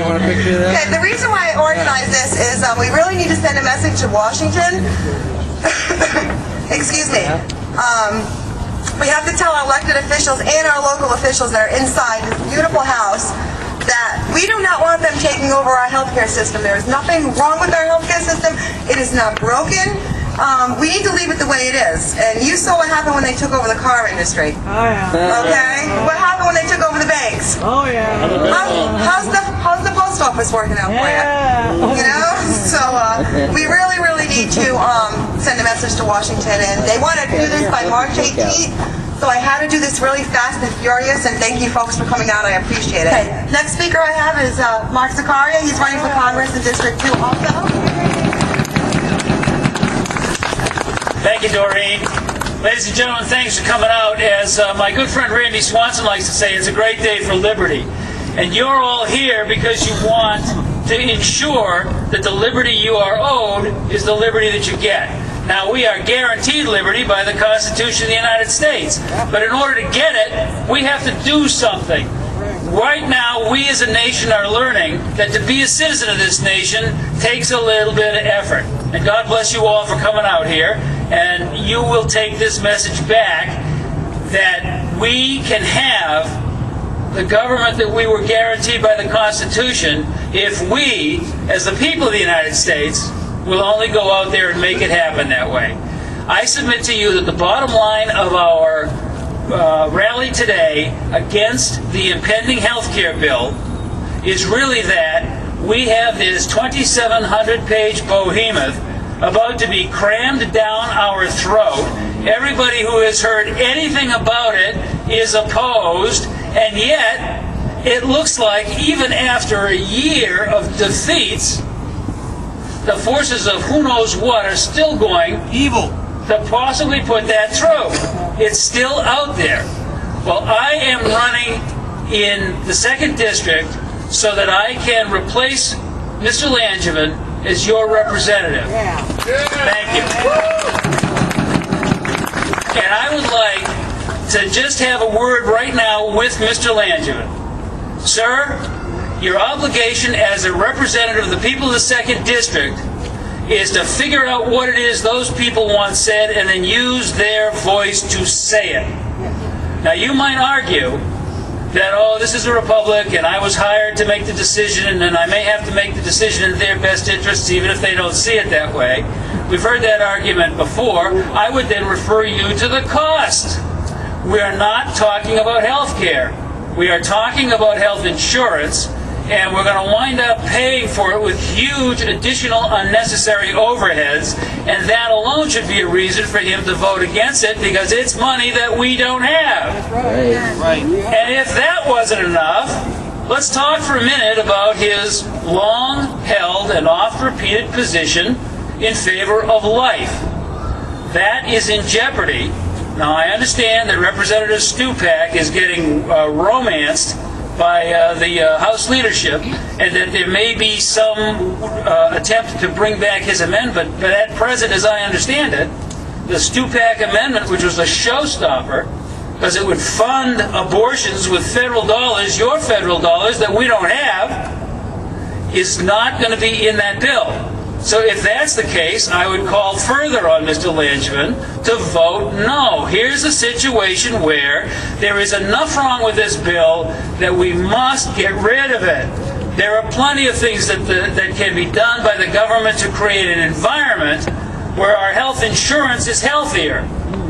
want a picture of that? Okay, the reason why I organized this is we really need to send a message to Washington. Excuse me. We have to tell our elected officials and our local officials that are inside this beautiful house that we do not want them taking over our healthcare system. There is nothing wrong with our healthcare system. It is not broken. We need to leave it the way it is. And you saw what happened when they took over the car industry. Oh, yeah. Okay? What happened when they took over the banks? Oh, yeah. How's the post office working out for you? You know? So we really, really need to send a message to Washington. And they want to do this by March 18th. So I had to do this really fast and furious, and thank you folks for coming out. I appreciate it. Okay. Next speaker I have is Mark Zaccaria. He's running for Congress in District 2 also. Thank you, Doreen. Ladies and gentlemen, thanks for coming out. As my good friend Randy Swanson likes to say, it's a great day for liberty. And you're all here because you want to ensure that the liberty you are owed is the liberty that you get. Now, we are guaranteed liberty by the Constitution of the United States. But in order to get it, we have to do something. Right now, we as a nation are learning that to be a citizen of this nation takes a little bit of effort. And God bless you all for coming out here. And you will take this message back that we can have the government that we were guaranteed by the Constitution if we, as the people of the United States, will only go out there and make it happen that way. I submit to you that the bottom line of our rally today against the impending health care bill is really that we have this 2,700-page behemoth about to be crammed down our throat. Everybody who has heard anything about it is opposed, and yet it looks like even after a year of defeats, the forces of who knows what are still going evil to possibly put that through. It's still out there. Well, I am running in the 2nd District so that I can replace Mr. Langevin as your representative. Thank you. And I would like to just have a word right now with Mr. Langevin. Sir, your obligation as a representative of the people of the 2nd District is to figure out what it is those people want said and then use their voice to say it. Now, you might argue that, oh, this is a republic and I was hired to make the decision and I may have to make the decision in their best interests even if they don't see it that way. We've heard that argument before. I would then refer you to the cost. We are not talking about health care. We are talking about health insurance, and we're going to wind up paying for it with huge additional unnecessary overheads, and that alone should be a reason for him to vote against it because it's money that we don't have. Right. And if that wasn't enough, let's talk for a minute about his long-held and oft-repeated position in favor of life. That is in jeopardy. Now, I understand that Representative Stupak is getting romanced by the House leadership, and that there may be some attempt to bring back his amendment, but at present, as I understand it, the Stupak amendment, which was a showstopper, because it would fund abortions with federal dollars, your federal dollars that we don't have, is not going to be in that bill. So if that's the case, I would call further on Mr. Langevin to vote no. Here's a situation where there is enough wrong with this bill that we must get rid of it. There are plenty of things that can be done by the government to create an environment where our health insurance is healthier.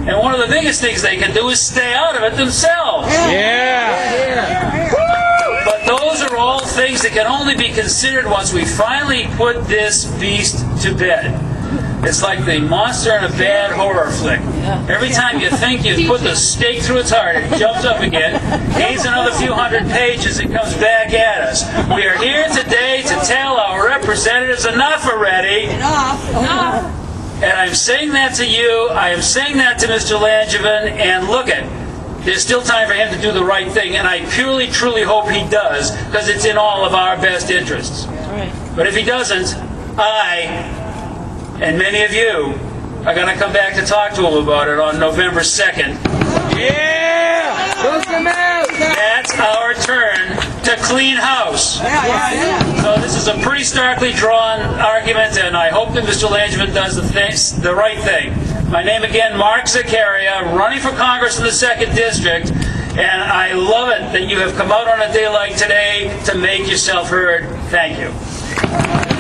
And one of the biggest things they can do is stay out of it themselves. Yeah. But those are all things that can only be considered once we finally put this beast to bed. It's like the monster in a bad horror flick. Every time you think you've put the stake through its heart, it jumps up again, gains another few hundred pages, and comes back at us. We are here today to tell our representatives enough already. Enough. And I'm saying that to you, I am saying that to Mr. Langevin, and look it. There's still time for him to do the right thing, and I purely, truly hope he does, because it's in all of our best interests. But if he doesn't, I, and many of you, are going to come back to talk to him about it on November 2nd. Yeah! Go come out! That's our turn to clean house. So this is a pretty starkly drawn argument, and I hope that Mr. Langevin does the right thing. My name again, Mark Zaccaria, running for Congress in the 2nd District, and I love it that you have come out on a day like today to make yourself heard. Thank you.